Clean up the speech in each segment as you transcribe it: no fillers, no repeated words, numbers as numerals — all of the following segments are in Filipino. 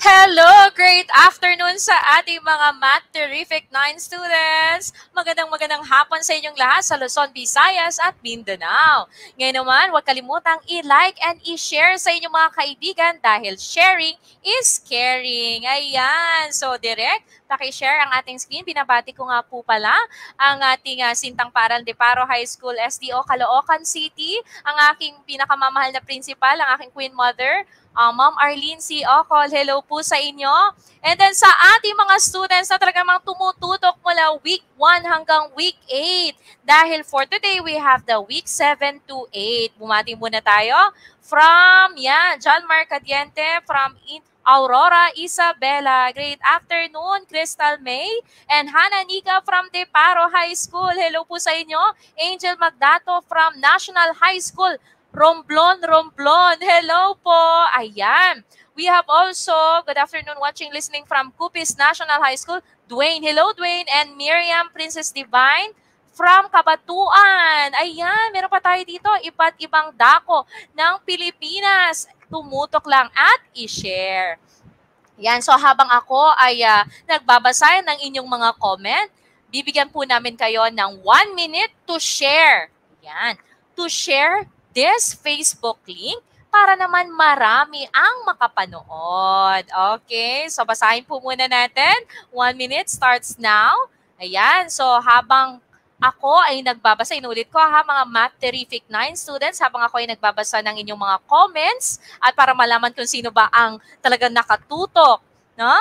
Hello! Great afternoon sa ating mga Math Terrific 9 students! Magandang hapon sa inyong lahat sa Luzon, Visayas at Mindanao. Ngayon naman, huwag kalimutang i-like and i-share sa inyong mga kaibigan dahil sharing is caring. Ayan! So, direct, paki-share ang ating screen. Binabati ko nga po pala ang ating Sintang Paral de Paro High School, SDO, Caloocan City, ang aking pinakamamahal na principal, ang aking Queen Mother, Ma'am Arlene C. Ocol, hello po sa inyo. And then sa ating mga students na talagang tumututok mula week 1 hanggang week 8. Dahil for today, we have the week 7 to 8. Bumati muna tayo from, John Marcadiente, from Aurora Isabela. Great afternoon, Crystal May and Hannah Nika from De Paro High School. Hello po sa inyo. Angel Magdato from National High School. Romblon. Hello po. Ayan. We have also, good afternoon, listening from Cupis National High School. Dwayne. Hello, Dwayne. And Miriam Princess Divine from Kabatuan. Ayan, meron pa tayo dito. Iba't ibang dako ng Pilipinas. Tumutok lang at i-share. Yan, so habang ako ay nagbabasa ng inyong mga comment, bibigyan po namin kayo ng 1 minute to share. Yan, to share this Facebook link para naman marami ang makapanood. Okay, so basahin po muna natin. 1 minute starts now. Ayan, so habang ako ay nagbabasa, inulit ko mga Math Terrific 9 students, habang ako ay nagbabasa ng inyong mga comments at para malaman kung sino ba ang talagang nakatutok, no?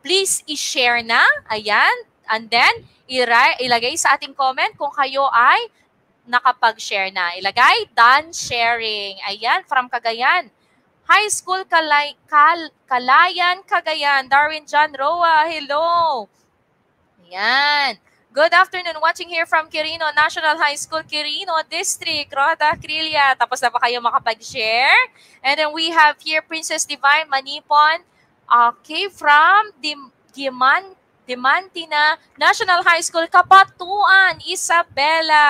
Please i-share na, ayan, and then ilagay sa ating comment kung kayo ay nakapag-share na. Ilagay, done sharing. Ayan, from Cagayan. High School Kalayan, Cagayan. Darwin John Roa, hello. Ayan. Good afternoon. Watching here from Quirino, National High School, Quirino District, Rota, Krilia. Tapos na ba kayo makapag-share? And then we have here Princess Divine Manipon. Okay, from Dimantina National High School, Kabatuan, Isabela.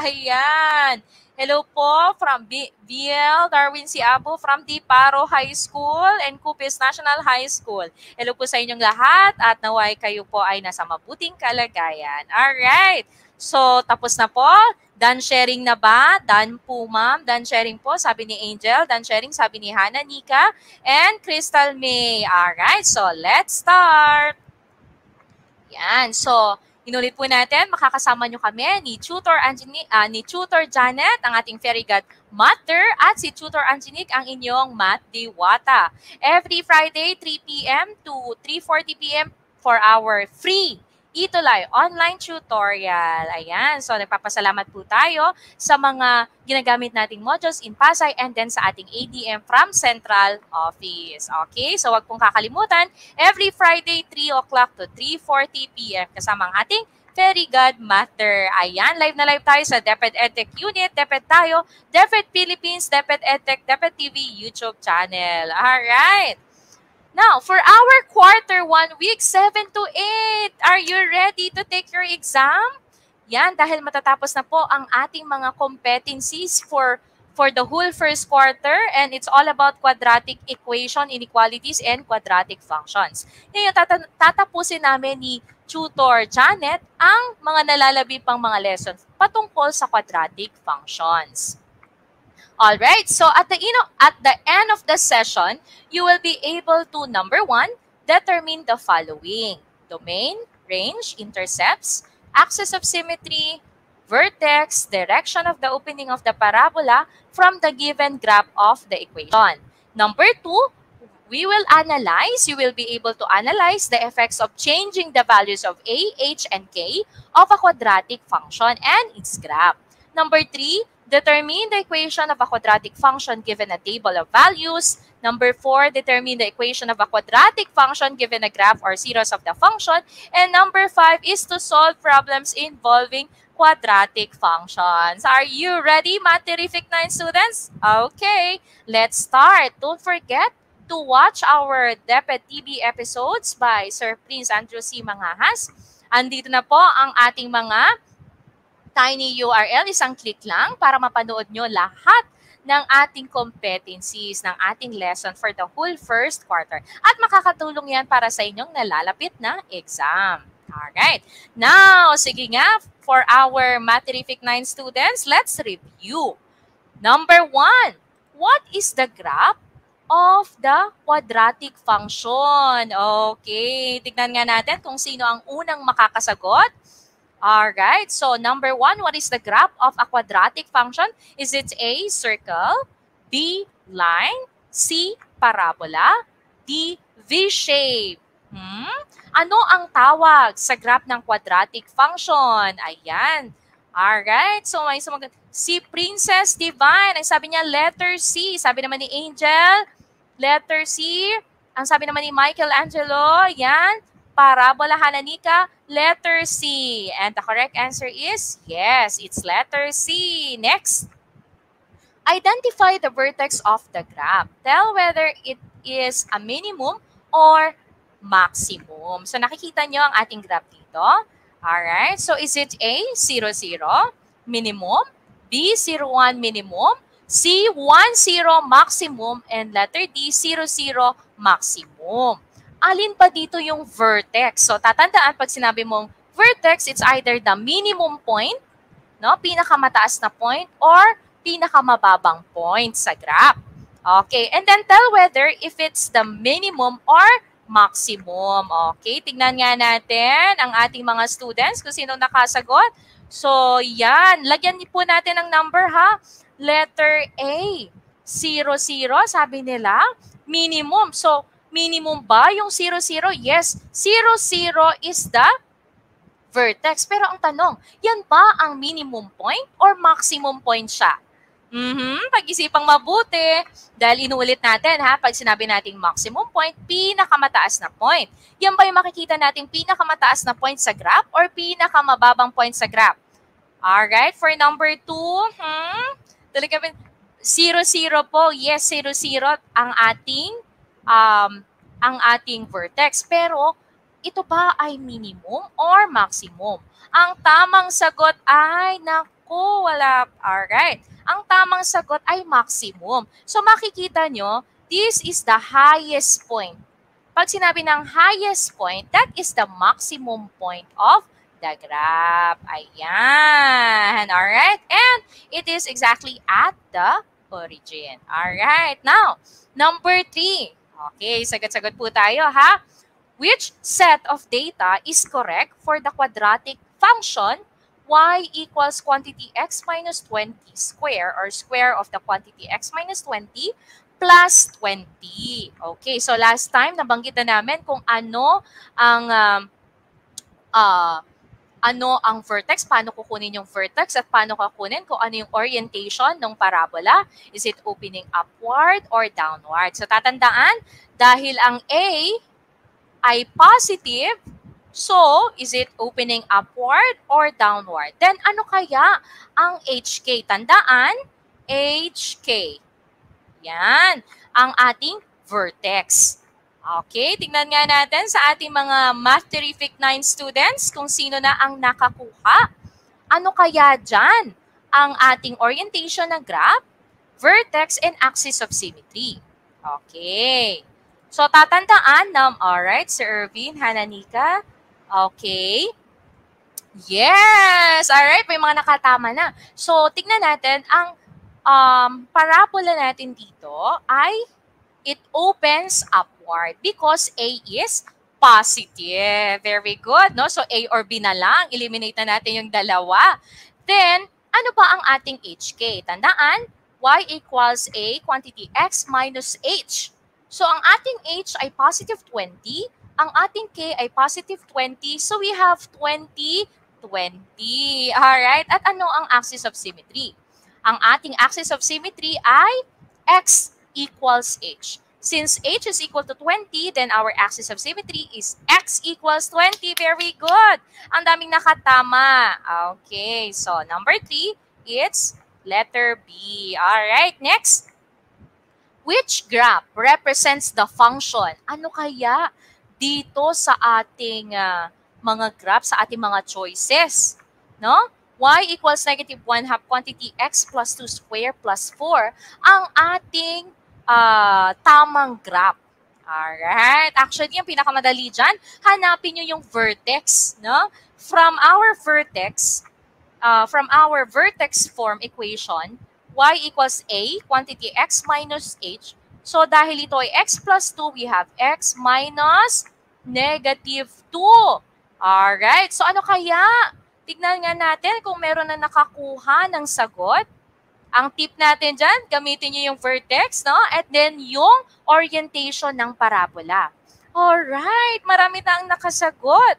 Ayan. Hello po from BL Darwin C. Abu from De Paro High School and Cupis National High School. Hello po sa inyong lahat at naway kayo po ay nasa mabuting kalagayan. Alright. So, tapos na po. Done sharing na ba? Done po, ma'am. Done sharing po, sabi ni Angel. Done sharing, sabi ni Hannah, Nika, and Crystal May. Alright. So, let's start. Yan. So, inulit po natin, makakasama nyo kami ni Tutor Janet, ang ating Fairy God Mother, at si Tutor Angenique, ang inyong Math Diwata. Every Friday, 3 p.m. to 3:40 p.m. for our free Itulay online tutorial. Ayan. So, nagpapasalamat po tayo sa mga ginagamit nating modules in Pasay and then sa ating ADM from Central Office. Okay? So, wag pong kakalimutan, every Friday, 3 o'clock to 3:40 p.m. kasama ang ating Fairy God Mother. Ayan, live na live tayo sa DepEd EdTech Unit, DepEd tayo, DepEd Philippines, DepEd EdTech, DepEd TV YouTube channel. Alright. Now, for our quarter 1 week 7 to 8, are you ready to take your exam? Yan, dahil matatapos na po ang ating mga competencies for the whole first quarter, and it's all about quadratic equation, inequalities, and quadratic functions. Ngayon, tatapusin namin ni Tutor Janet ang mga nalalabi pang mga lessons patungkol sa quadratic functions. Alright, so at the end of the session, you will be able to, number 1, determine the following: domain, range, intercepts, axis of symmetry, vertex, direction of the opening of the parabola from the given graph of the equation. Number 2, you will be able to analyze the effects of changing the values of a, h, and k of a quadratic function and its graph. Number 3, determine the equation of a quadratic function given a table of values. Number 4, determine the equation of a quadratic function given a graph or zeros of the function. And number 5 is to solve problems involving quadratic functions. Are you ready, Math Terrific 9 students? Okay, let's start. Don't forget to watch our DepEd TV episodes by Sir Prince Andrew C. Mangahas. Andito na po ang ating mga tiny URL, isang click lang para mapanood nyo lahat ng ating competencies, ng ating lesson for the whole first quarter. At makakatulong yan para sa inyong nalalapit na exam. Alright. Now, sige nga, for our Matherific 9 students, let's review. Number 1, what is the graph of the quadratic function? Okay, tignan nga natin kung sino ang unang makakasagot. Alright, so number 1, what is the graph of a quadratic function? Is it A, circle, B, line, C, parabola, D, V-shape? Ano ang tawag sa graph ng quadratic function? Ayan. Alright, so may sumagot. Si Princess Divine, ang sabi niya letter C. Sabi naman ni Angel, letter C. Ang sabi naman ni Michelangelo, yan, parabola. Hananika, letter C. And the correct answer is, yes, it's letter C. Next. Identify the vertex of the graph. Tell whether it is a minimum or maximum. So nakikita nyo ang ating graph dito. Alright, so is it A, 0, 0, minimum, B, 0, 1, minimum, C, 1, 0, maximum, and letter D, 0, 0, maximum. Alin pa dito yung vertex? So tatandaan pag sinabi mong vertex, it's either the minimum point, no, pinakamataas na point, or pinakamababang point sa graph. Okay, and then tell whether if it's the minimum or maximum. Okay, tignan nga natin ang ating mga students kung sino nakasagot. So, yan. Lagyan po natin ng number, ha? Letter A, 0, 0, sabi nila, minimum. So, minimum ba yung 0, 0? Yes, 0, 0 is the vertex. Pero ang tanong, yan ba ang minimum point or maximum point siya? Pag-isipang mabuti, dahil inuulit natin, ha, pag sinabi nating maximum point, pinakamataas na point. Yan ba yung makikita nating pinakamataas na point sa graph or pinakamababang point sa graph? Alright, for number 2, talaga 0, 0 po. Yes, 0, 0 ang ating vertex. Pero, ito ba ay minimum or maximum? Ang tamang sagot ay, naku, wala. Alright. Ang tamang sagot ay maximum. So makikita nyo, this is the highest point. Pag sinabi ng highest point, that is the maximum point of the graph. Ayan. Alright? And it is exactly at the origin. Alright. Now, number 3. Okay, sagot-sagot po tayo, ha? Which set of data is correct for the quadratic function y equals quantity x minus 20 square or square of the quantity x minus 20 plus 20. Okay, so last time nabanggit na namin kung ano ang vertex, paano kukunin yung vertex at paano kukunin kung ano yung orientation ng parabola. Is it opening upward or downward? So tatandaan, dahil ang A ay positive, so, is it opening upward or downward? Then, ano kaya ang HK? Tandaan, HK. Yan, ang ating vertex. Okay, tingnan nga natin sa ating mga Matherific 9 students kung sino na ang nakakuha. Ano kaya dyan ang ating orientation ng graph, vertex, and axis of symmetry? Okay. So, tatandaan na, alright, Sir Irvin, Hananika. Okay. Yes! Alright, may mga nakatama na. So, tignan natin, ang parabola natin dito ay it opens upward because A is positive. Very good, no? So, A or B na lang. Eliminate na natin yung dalawa. Then, ano ba ang ating HK? Tandaan, y equals A quantity x minus h. So, ang ating h ay positive 20. Ang ating K ay positive 20. So, we have 20, 20. Alright? At ano ang axis of symmetry? Ang ating axis of symmetry ay X equals H. Since H is equal to 20, then our axis of symmetry is X equals 20. Very good. Ang daming nakatama. Okay. So, number 3, it's letter B. Alright. Next. Which graph represents the function? Ano kaya dito sa ating mga graph, sa ating mga choices, no? y equals negative 1 half quantity x plus 2 square plus 4 ang ating tamang graph. Alright. Actually, yung pinakamadali dyan, hanapin nyo yung vertex. No? From our vertex form equation, y equals a, quantity x minus h. So, dahil ito ay x plus 2, we have x minus negative 2. Alright. So, ano kaya? Tignan nga natin kung meron na nakakuha ng sagot. Ang tip natin dyan, gamitin nyo yung vertex, no? At then yung orientation ng parabola. Alright, marami na ang nakasagot.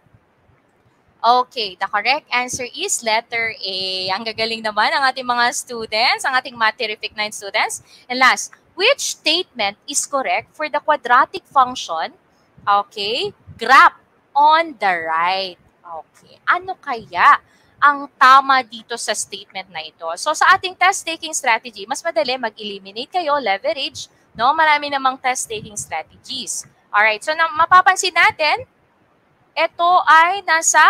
Okay, the correct answer is letter A. Ang gagaling naman ang ating mga students, ang ating Math Terrific 9 students. And last, which statement is correct for the quadratic function, okay, graph on the right? Okay, ano kaya ang tama dito sa statement na ito? So sa ating test-taking strategy, mas madali mag-eliminate kayo, leverage, no? Marami namang test-taking strategies. Alright, so mapapansin natin, ito ay nasa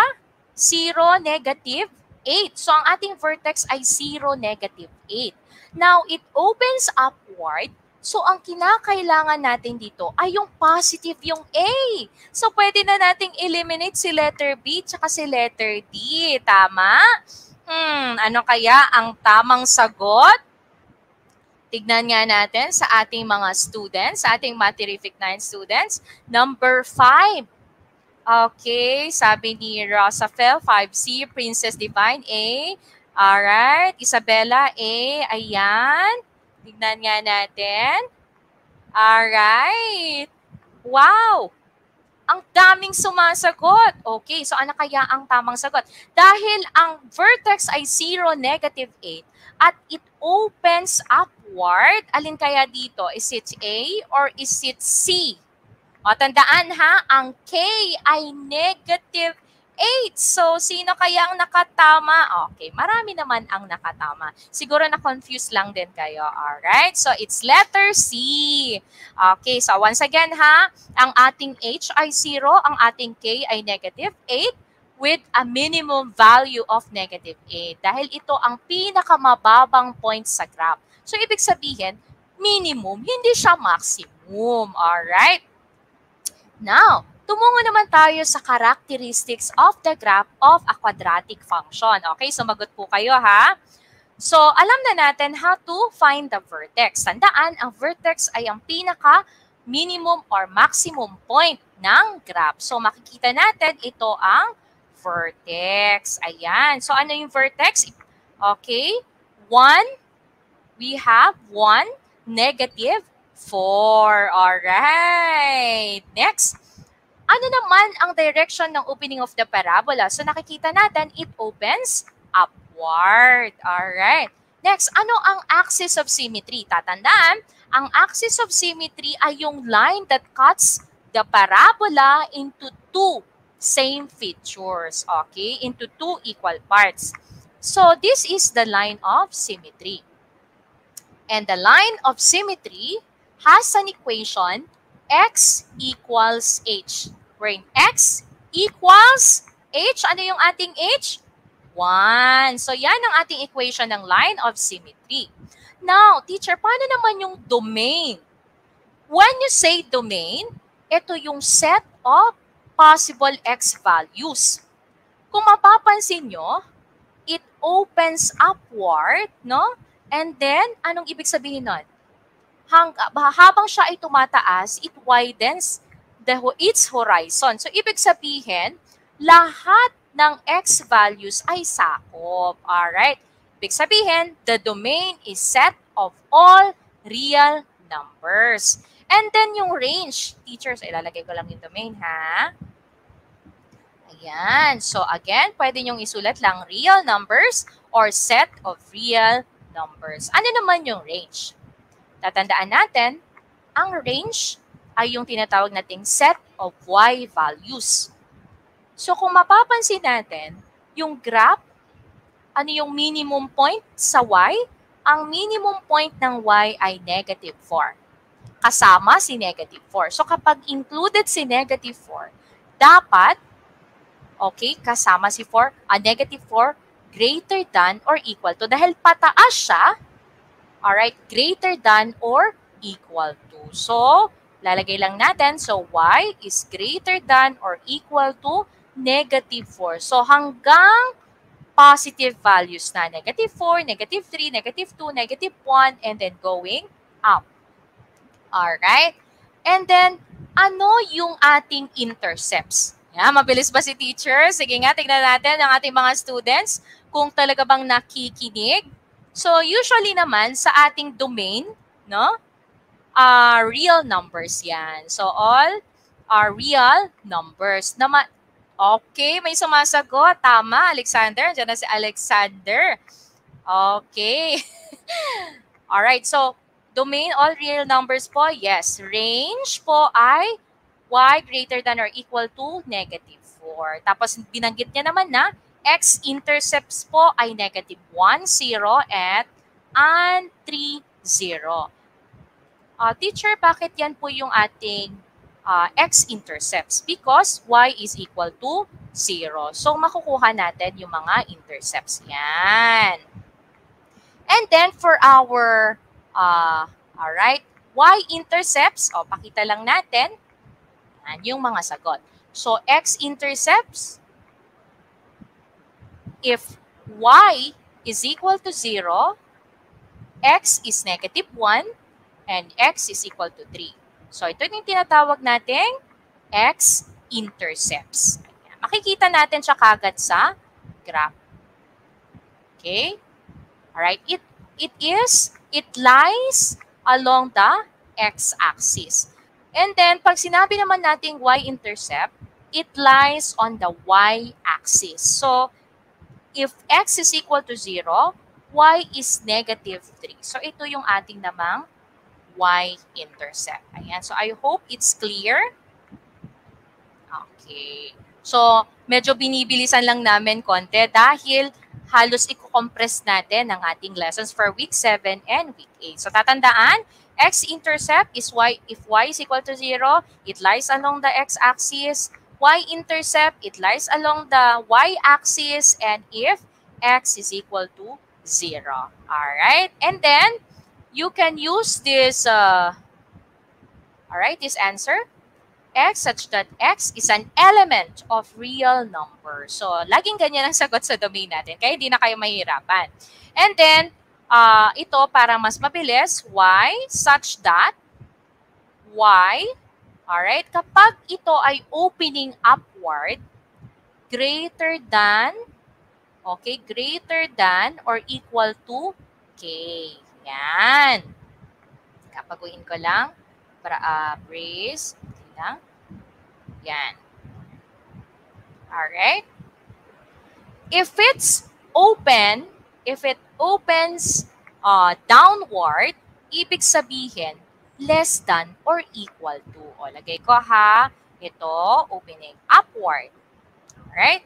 0, negative 8. So ang ating vertex ay 0, negative 8. Now, it opens upward. So, ang kinakailangan natin dito ay yung positive, yung A. So, pwede na nating eliminate si letter B tsaka si letter D. Tama? Ano kaya ang tamang sagot? Tignan nga natin sa ating mga students, sa ating Math Terrific 9 students. Number 5. Okay, sabi ni Rosafel, 5C, Princess Divine, A. Alright, Isabella, A. Ayan. Tignan nga natin. Alright. Wow! Ang daming sumasagot. Okay, so ano kaya ang tamang sagot? Dahil ang vertex ay 0, negative 8 at it opens upward, alin kaya dito? Is it A or is it C? O, tandaan ha, ang K ay negative 8. So, sino kaya ang nakatama? Okay, marami naman ang nakatama. Siguro na-confuse lang din kayo. Alright, so it's letter C. Okay, so once again ha, ang ating H ay 0, ang ating K ay negative 8 with a minimum value of negative 8. Dahil ito ang pinakamababang point sa graph. So, ibig sabihin, minimum, hindi siya maximum. Alright? Now, tumungo naman tayo sa characteristics of the graph of a quadratic function. Okay, sumagot po kayo ha. So, alam na natin how to find the vertex. Tandaan, ang vertex ay ang pinaka-minimum or maximum point ng graph. So, makikita natin ito ang vertex. Ayan. So, ano yung vertex? Okay, 1, we have 1, negative 4. Alright. Next. Ano naman ang direction ng opening of the parabola? So nakikita natin, it opens upward. Alright. Next, ano ang axis of symmetry? Tatandaan, ang axis of symmetry ay yung line that cuts the parabola into two same features. Okay? Into two equal parts. So this is the line of symmetry. And the line of symmetry has an equation x equals h. Wherein x equals h. Ano yung ating h? 1. So, yan ang ating equation ng line of symmetry. Now, teacher, paano naman yung domain? When you say domain, ito yung set of possible x values. Kung mapapansin nyo, it opens upward, no? And then, anong ibig sabihin nun? Habang siya ay tumataas, it widens its horizon. So, ibig sabihin, lahat ng x values ay sakop. Alright? Ibig sabihin, the domain is set of all real numbers. And then yung range, teachers, ilalagay ko lang yung domain, ha? Ayan. So, again, pwede nyong isulat lang real numbers or set of real numbers. Ano naman yung range? Tatandaan natin, ang range ay yung tinatawag nating set of y values. So kung mapapansin natin, yung graph, ano yung minimum point sa y? Ang minimum point ng y ay negative 4. Kasama si negative 4. So kapag included si negative 4, dapat, okay, kasama si negative 4, greater than or equal to. Dahil pataas siya, alright, greater than or equal to. So, lalagay lang natin. So, y is greater than or equal to -4. So, hanggang positive values na. -4, -3, -2, -1, and then going up. Alright? And then, ano yung ating intercepts? Yeah, mabilis ba si teacher? Sige nga, tignan natin ang ating mga students kung talaga bang nakikinig. So, usually naman sa ating domain, no? Real numbers yan. So, all are real numbers. Okay, may sumasagot. Tama, Alexander. Diyan na si Alexander. Okay. Alright, so domain, all real numbers po, yes. Range po ay y greater than or equal to -4. Tapos binanggit niya naman na x-intercepts po ay -1, 0, and 3, 0. Teacher, bakit yan po yung ating x-intercepts? Because y is equal to 0. So, makukuha natin yung mga intercepts. Yan. And then, for our, alright, y-intercepts, pakita lang natin, yan yung mga sagot. So, x-intercepts, if y is equal to 0, x is -1, and x is equal to 3. So, ito yung tinatawag nating x-intercepts. Makikita natin siya kagad sa graph. Okay? Alright, it lies along the x-axis. And then, pag sinabi naman nating y-intercept, it lies on the y-axis. So, if x is equal to 0, y is -3. So, ito yung ating namang y-intercept. Ayan. So, I hope it's clear. Okay. So, medyo binibilisan lang namin konti dahil halos i-compress natin ang ating lessons for week 7 and week 8. So, tatandaan, x-intercept is y. If y is equal to 0, it lies along the x-axis. Y-intercept, it lies along the y-axis. And if x is equal to 0. Alright? And then, you can use this, this answer. X such that x is an element of real number. So, laging ganyan ang sagot sa domain natin. Kaya hindi na kayo mahihirapan. And then, ito para mas mabilis, y such that y, alright, kapag ito ay opening upward, greater than or equal to k. Yan. Kapaguhin ko lang para brace. Lang. Yan. Alright? If it opens downward, ibig sabihin, less than or equal to. O, lagay ko ha, ito, opening upward. Alright?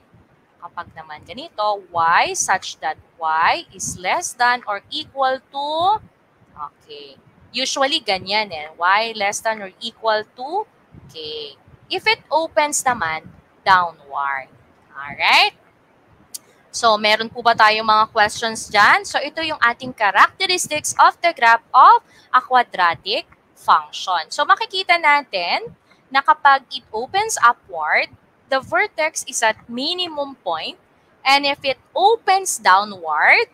Kapag naman ganito, y such that y is less than or equal to, okay. Usually, ganyan y less than or equal to k. If it opens naman, downward. Alright? So, meron po ba tayong mga questions dyan? So, ito yung ating characteristics of the graph of a quadratic function. So, makikita natin na kapag it opens upward, the vertex is at minimum point. And if it opens downward,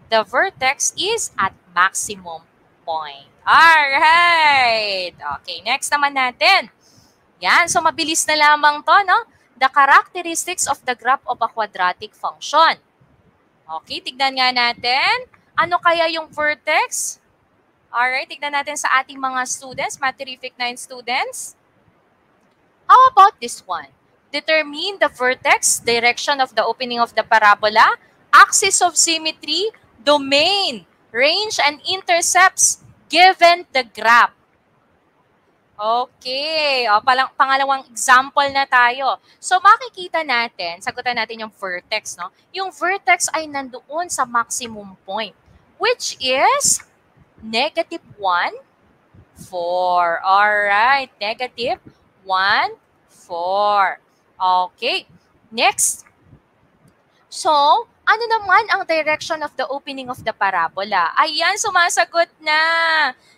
the vertex is at maximum point. Alright! Okay, next naman natin. Yan, so mabilis na lamang to, no? The characteristics of the graph of a quadratic function. Okay, tignan nga natin. Ano kaya yung vertex? Alright, tignan natin sa ating mga students, Matherific 9 students. How about this one? Determine the vertex, direction of the opening of the parabola, axis of symmetry, domain, range, and intercepts given the graph. Okay. O, pangalawang example na tayo. So, makikita natin, sagutan natin yung vertex, no? Yung vertex ay nandoon sa maximum point, which is -1, 4. Alright. -1, 4. Okay. Next. So, ano naman ang direction of the opening of the parabola? Ayan, sumasagot na.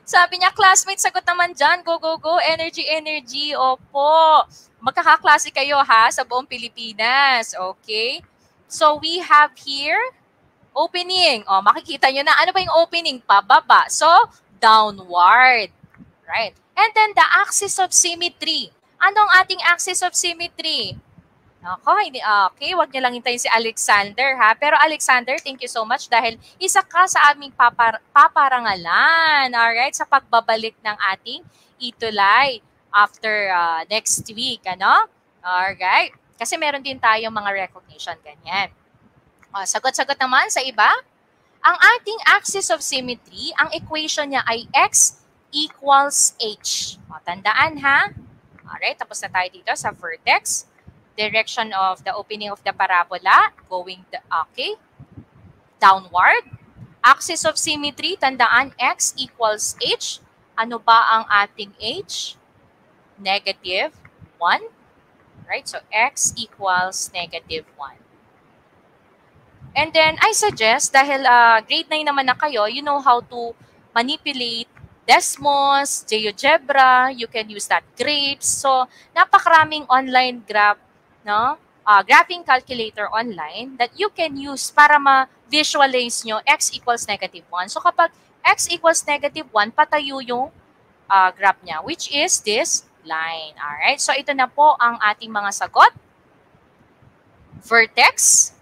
Sabi niya, classmate, sagot naman dyan. Go, go, go. Energy, energy. Opo. Magkakaklase kayo ha sa buong Pilipinas. Okay? So, we have here opening. O, makikita nyo na. Ano ba yung opening? Pababa. So, downward. Right? And then, the axis of symmetry. Anong ating axis of symmetry? Ako, hindi, okay, wag niyo lang hintayin si Alexander ha. Pero Alexander, thank you so much dahil isa ka sa aming paparangalan, alright, sa pagbabalik ng ating itulay after next week, ano? Alright, kasi meron din tayong mga recognition, ganyan. Sagot-sagot naman sa iba. Ang ating axis of symmetry, ang equation niya ay x equals h. Tandaan ha. Alright, tapos na tayo dito sa vertex. Direction of the opening of the parabola, going downward. Axis of symmetry, tandaan x equals h. Ano ba ang ating h? Negative 1. Right? So, x equals negative 1. And then, I suggest, dahil grade 9 naman na kayo, you know how to manipulate Desmos, GeoGebra, you can use that grapes. So, napakaraming online graph, no? Graphing calculator online that you can use para ma-visualize nyo x equals negative 1. So, kapag x equals negative 1, patayo yung graph niya, which is this line. Alright? So, ito na po ang ating mga sagot. Vertex.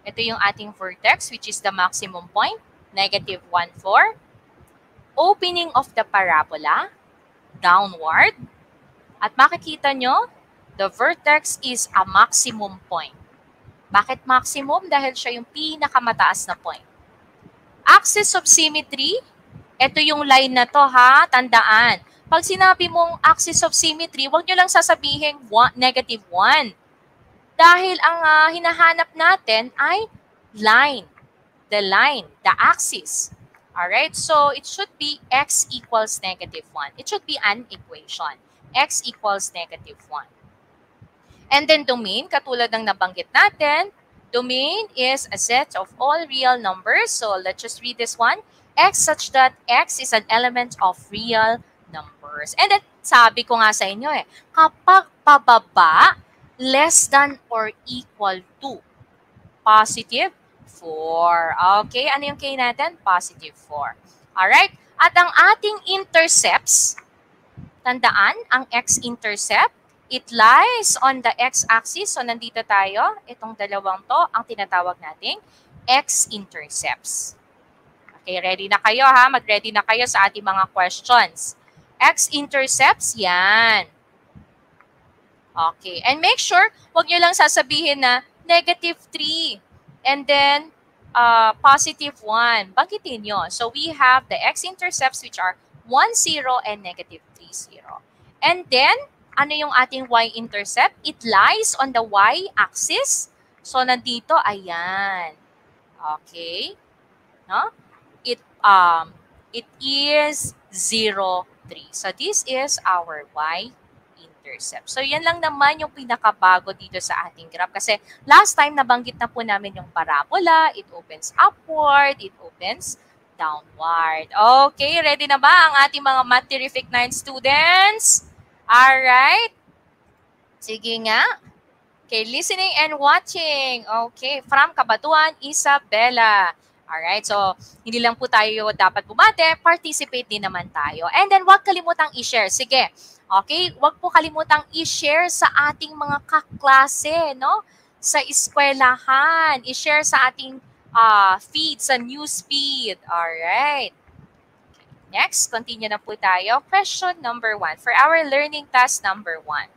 Ito yung ating vertex, which is the maximum point, negative 1, 4. Opening of the parabola, downward. At makikita nyo, the vertex is a maximum point. Bakit maximum? Dahil siya yung pinakamataas na point. Axis of symmetry, ito yung line na to ha, tandaan. Pag sinabi mong axis of symmetry, huwag nyo lang sasabihin negative 1. Dahil ang hinahanap natin ay line. The line, the axis. Alright, so it should be x equals negative 1. It should be an equation. X equals negative 1. And then domain, katulad ng nabanggit natin, domain is a set of all real numbers. So let's just read this one. X such that x is an element of real numbers. And then sabi ko nga sa inyo kapag pababa, less than or equal to positive 4. Okay, ano yung K natin? Positive 4. Alright? At ang ating intercepts, tandaan, ang x-intercept, it lies on the x-axis. So, nandito tayo. Itong dalawang to, ang tinatawag nating x-intercepts. Okay, ready na kayo ha? Mag-ready na kayo sa ating mga questions. X-intercepts, yan. Okay, and make sure, huwag nyo lang sasabihin na negative 3 and then positive 1. Banggitin nyo. So, we have the x-intercepts which are 1, 0, and negative 3, 0. And then, ano yung ating y-intercept? It lies on the y-axis. So, nandito, ayan. Okay. No? It is 0, 3. So, this is our y-intercept. So, yan lang naman yung pinakabago dito sa ating graph. Kasi last time, nabanggit na po namin yung parabola. It opens upward. It opens downward. Okay, ready na ba ang ating mga Math Terrific 9 students? Alright. Sige nga. Okay, listening and watching. Okay, from Cabanatuan, Isabela. Alright, so hindi lang po tayo dapat bumate, participate din naman tayo. And then huwag kalimutang i-share. Sige, okay, huwag po kalimutang i-share sa ating mga kaklase, no? Sa eskwelahan. I-share sa ating feed, sa news feed. Alright. Next, continue na po tayo. Question number 1 for our learning task number 1.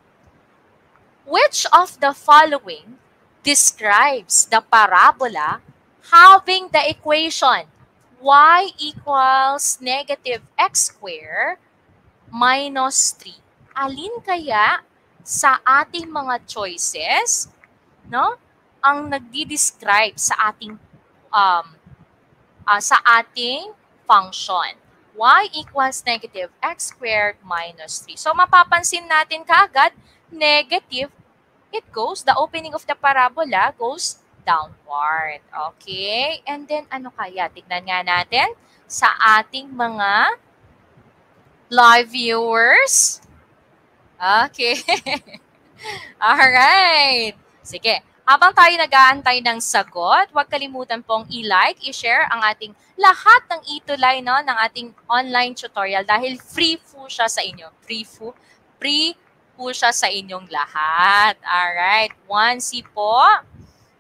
Which of the following describes the parabola having the equation y equals negative x squared minus 3? Alin kaya sa ating mga choices, no, ang nagdi-describe sa ating function? Y equals negative x squared minus 3. So, mapapansin natin kaagad, negative, the opening of the parabola goes downward. Okay? And then, ano kaya? Tignan nga natin sa ating mga live viewers. Okay. Alright. Sige. Habang tayo nag-aantay ng sagot, huwag kalimutan pong i-like, i-share ang ating lahat ng itulay no, ng ating online tutorial dahil free po siya sa inyo. Free po siya sa inyong lahat. Alright. 1C po.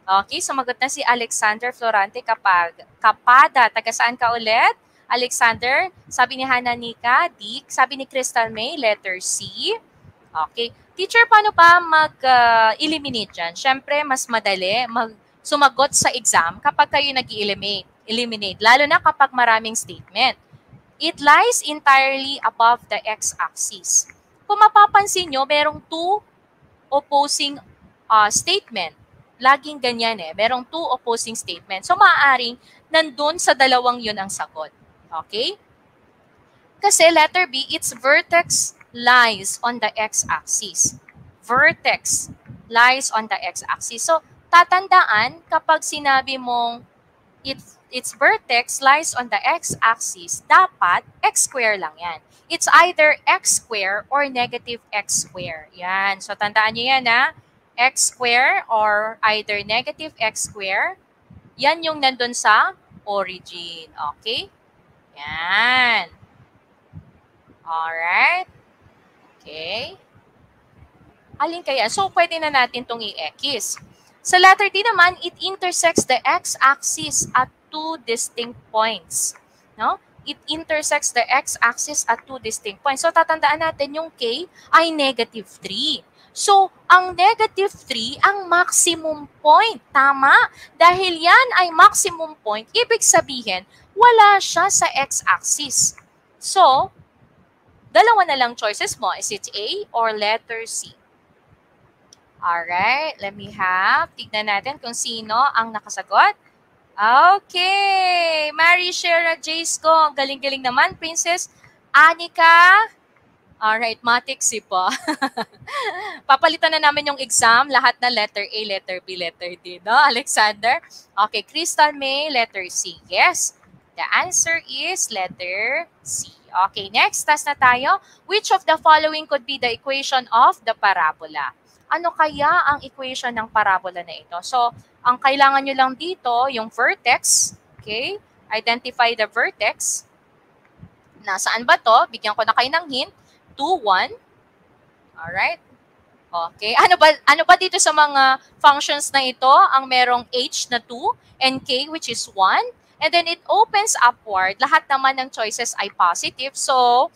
Okay, sumagot na si Alexander Florante Kapada. Taga saan ka ulit? Alexander, sabi ni Hana Nika, D. Sabi ni Crystal May, letter C. Okay. Teacher, paano pa mag-eliminate dyan? Siyempre, mas madali sumagot sa exam kapag kayo nag-eliminate, lalo na kapag maraming statement. It lies entirely above the x-axis. Kung mapapansin nyo, merong two opposing statement. Laging ganyan eh. Merong two opposing statement. So, maaaring nandun sa dalawang yun ang sagot. Okay? Kasi letter B, its vertex lies on the x-axis. Vertex lies on the x-axis. So, tatandaan kapag sinabi mong its vertex lies on the x-axis, dapat x square lang yan. It's either x square or negative x square. Yan. So, tandaan nyo yan ha. X square or either negative x square. Yan yung nandun sa origin. Okay? Yan. Alright. Okay. Alin kaya? So, pwede na natin itong i-X. Sa letter D naman, it intersects the x-axis at two distinct points. No? It intersects the x-axis at two distinct points. So, tatandaan natin yung K ay negative 3. So, ang negative 3 ang maximum point. Tama? Dahil yan ay maximum point, ibig sabihin, wala siya sa x-axis. So, dalawa na lang choices mo. Is it A or letter C? Alright, let me have. Tignan natin kung sino ang nakasagot. Okay. Mary Shera Jace ko. Ang galing-galing naman. Princess Anika. Alright, Matic si po. Papalitan na namin yung exam. Lahat na letter A, letter B, letter D. No, Alexander? Okay, Crystal May, letter C. Yes. The answer is letter C. Okay, next, task na tayo. Which of the following could be the equation of the parabola? Ano kaya ang equation ng parabola na ito? So, ang kailangan nyo lang dito, yung vertex. Okay? Identify the vertex. Nasaan ba to? Bigyan ko na kayo ng hint. 2, 1. Alright? Okay. Ano ba dito sa mga functions na ito? Ang merong h na 2 and k which is 1. And then it opens upward. Lahat naman ng choices ay positive. So,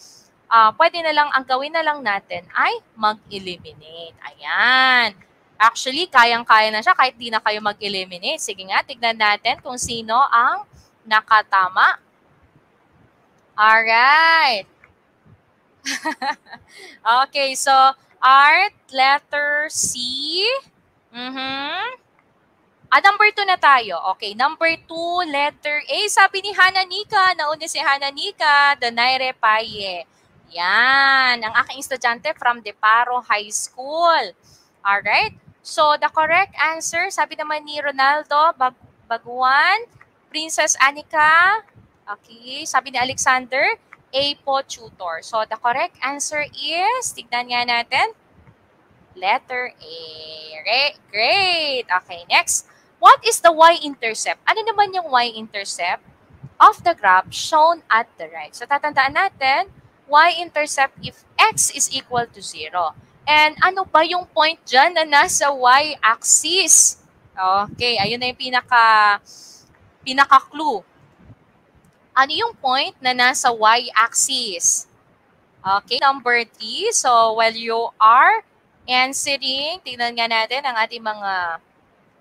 pwede na lang, ang gawin na lang natin ay mag-eliminate. Ayan. Actually, kayang-kaya na siya kahit di na kayo mag-eliminate. Sige nga, tignan natin kung sino ang nakatama. Alright. Okay, so art, letter C. Number 2 na tayo. Okay, number 2, letter A. Sabi ni Hana Nika, nauna si Hana Nika, Donaire Paye. Yan, ang aking estudyante from Deparo High School. Alright, so the correct answer, sabi naman ni Ronaldo Baguan, Princess Anika, okay, sabi ni Alexander, A po, tutor. So the correct answer is, tignan nga natin, letter A. Great. Okay, next. What is the y-intercept? Ano naman yung y-intercept of the graph shown at the right? So tatandaan natin, y-intercept if x is equal to 0. And ano ba yung point dyan na nasa y-axis? Okay, ayun na yung pinaka-clue. Ano yung point na nasa y-axis? Okay, number 3. So, while you are answering, tignan nga natin ang ating mga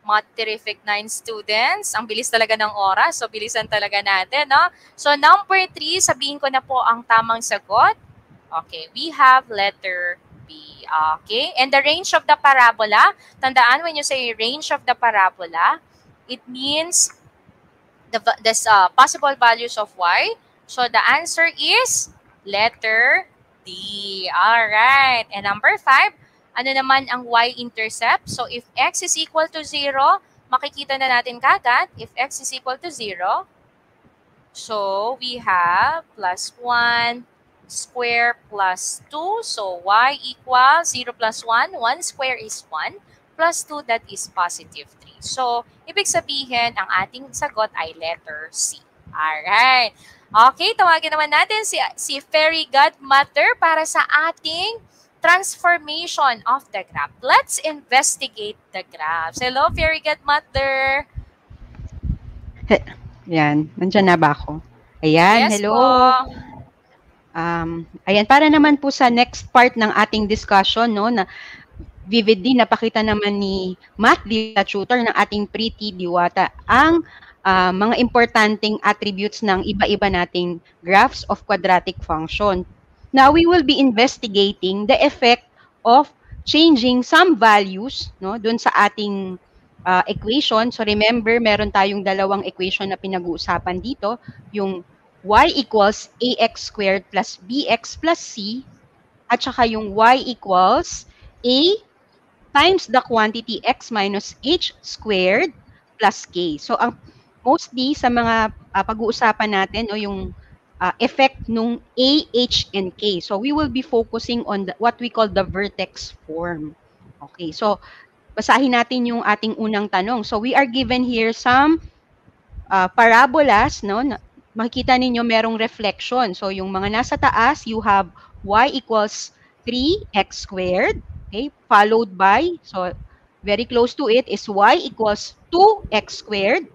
Math Terrific 9 students. Ang bilis talaga ng oras. So, bilisan talaga natin, no? So, number 3, sabihin ko na po ang tamang sagot. Okay, we have letter B. Okay, and the range of the parabola, tandaan when you say range of the parabola, it means the possible values of y. So, the answer is letter D. Alright, and number 5, ano naman ang y-intercept? So, if x is equal to 0, makikita na natin kagad if x is equal to 0. So, we have plus 1 square plus 2. So, y equals 0 plus 1. 1 square is 1 plus 2, that is positive 3. So, ibig sabihin, ang ating sagot ay letter C. Alright. Okay, tawagin naman natin si Fairy Godmother para sa ating transformation of the graph. Let's investigate the graphs. Hello, Fairy Godmother. Yan, nandiyan na ba ako? Ayan, Yes hello. Po. Ayan, para naman po sa next part ng ating discussion, no, na vividly napakita naman ni Math Diwata Tutor ng ating Pretty Diwata ang mga importanteng attributes ng iba-iba nating graphs of quadratic function. Now, we will be investigating the effect of changing some values, no, dun sa ating equation. So remember, meron tayong dalawang equation na pinag-uusapan dito, yung y equals ax squared plus bx plus c, at saka yung y equals a times the quantity x minus h squared plus k. So ang mostly sa mga pag-uusapan natin o yung effect nung a, h, and k. So we will be focusing on what we call the vertex form. Okay, so basahin natin yung ating unang tanong. So we are given here some parabolas, no? Makikita ninyo merong reflection. So yung mga nasa taas, you have y equals 3x squared, okay? Followed by, so very close to it is y equals 2x squared.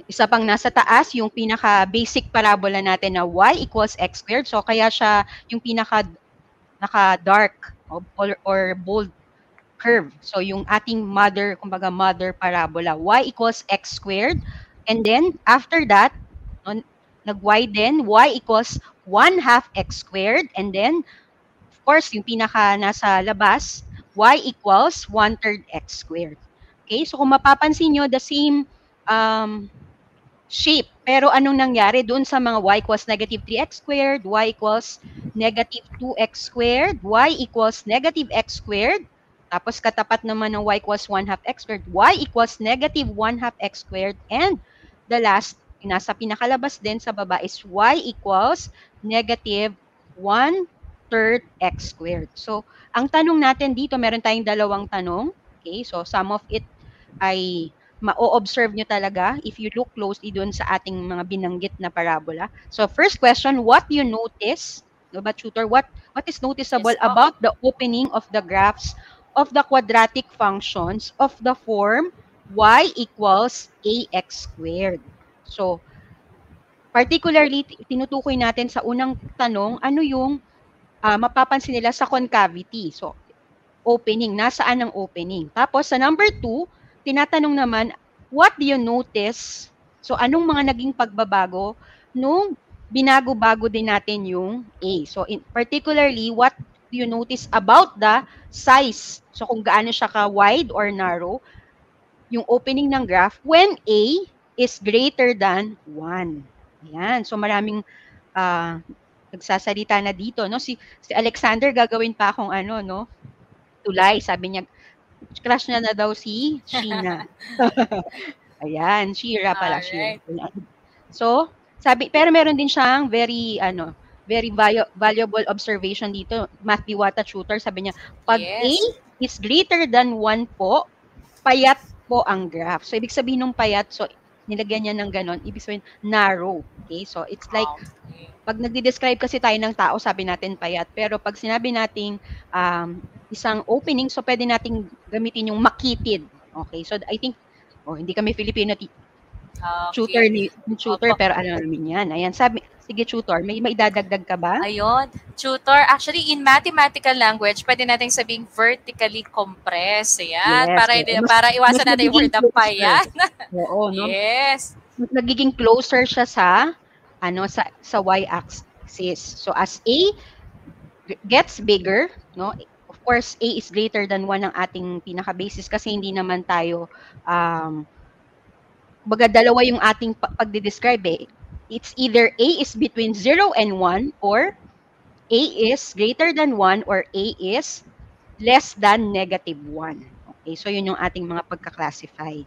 Isa pang nasa taas, yung pinaka-basic parabola natin na y equals x squared. So kaya siya yung naka-dark or bold curve. So yung ating mother parabola, y equals x squared. And then after that, nag-widen, y equals 1/2 x squared. And then, of course, yung pinaka nasa labas, y equals 1/3 x squared. Okay, so kung mapapansin nyo, the same shape. Pero anong nangyari doon sa mga y equals negative 3x squared, y equals negative 2x squared, y equals negative x squared, tapos katapat naman ng y equals 1/2 x squared, y equals negative 1/2 x squared, and the last, nasa pinakalabas din sa baba is y equals negative 1/3 x squared. So, ang tanong natin dito, meron tayong dalawang tanong. Okay, so some of it ay ma-observe nyo talaga if you look closely dun sa ating mga binanggit na parabola. So, first question, what do you notice? No ba, tutor? What is noticeable about the opening of the graphs of the quadratic functions of the form y equals ax squared? So, particularly, tinutukoy natin sa unang tanong, ano yung mapapansin nila sa concavity? So, opening, nasaan ang opening? Tapos, sa number 2, tinatanong naman, what do you notice? So, anong mga naging pagbabago nung binago-bago din natin yung A? So, particularly, what do you notice about the size? So, kung gaano siya ka-wide or narrow, yung opening ng graph when A is greater than 1. Ayan. So, maraming nagsasalita na dito, no? Si Alexander gagawin pa akong no? Tulay, sabi niya, crush na daw si Sheena. Ayan, Shira pala. Right. Shira. So, pero meron din siyang very valuable observation dito. Math Diwata Tutor, sabi niya, pag A is greater than 1 po, payat po ang graph. So, ibig sabihin ng payat, so nilagyan niya ng ganon, ibig sabihin narrow. Okay, so it's like, pag nagdi-describe kasi tayo ng tao, sabi natin payat. Pero pag sinabi nating isang opening, so pwede nating gamitin yung makitid. Okay, so I think, hindi kami Filipino tutor, pero ano namin yan. Ayan, sabi, sige tutor, may idadagdag ka ba? Ayun, tutor, actually in mathematical language, pwede nating sabing vertically compressed. Ayan, yes, para iwasan natin yung word ng payat. Oo, no? Yes. Nagiging closer siya sa y-axis. So as A gets bigger, no? Of course, A is greater than 1 ang ating pinaka-basis kasi hindi naman tayo dalawa yung ating pagde-describe eh. It's either A is between 0 and 1 or A is greater than 1 or A is less than negative 1. Okay, so yun yung ating mga pagka-classify.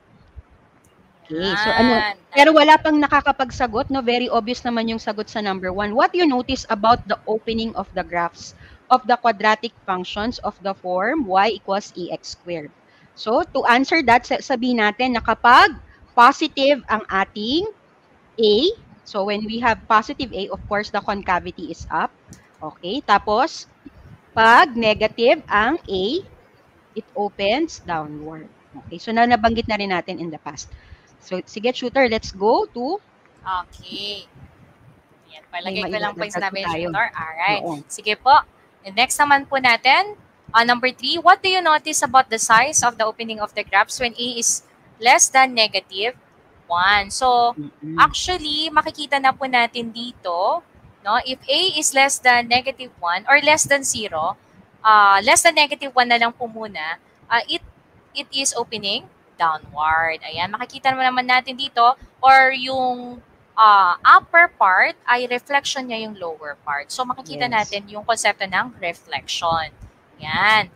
Okay, so Yan. pero wala pang nakakapagsagot, no? Very obvious naman yung sagot sa number 1. What do you notice about the opening of the graphs of the quadratic functions of the form y equals ax squared? So, to answer that, sabihin natin na kapag positive ang ating a, so when we have positive a, of course, the concavity is up. Okay, tapos, pag negative ang a, it opens downward. Okay, so nabanggit na rin natin in the past. So, sige, shooter, let's go to... Okay. Yan, palagay ko lang po yung sinabi tayo. shooter. Alright. Oo. Sige po. And next naman po natin, number 3, what do you notice about the size of the opening of the graphs when a is less than negative 1? So, actually, makikita na po natin dito, no? If a is less than negative 1 or less than 0, less than negative 1 na lang po muna, it is opening downward. Ayan, makikita naman natin dito, or yung upper part ay reflection niya yung lower part. So, makikita natin yung konsepto ng reflection. Yan.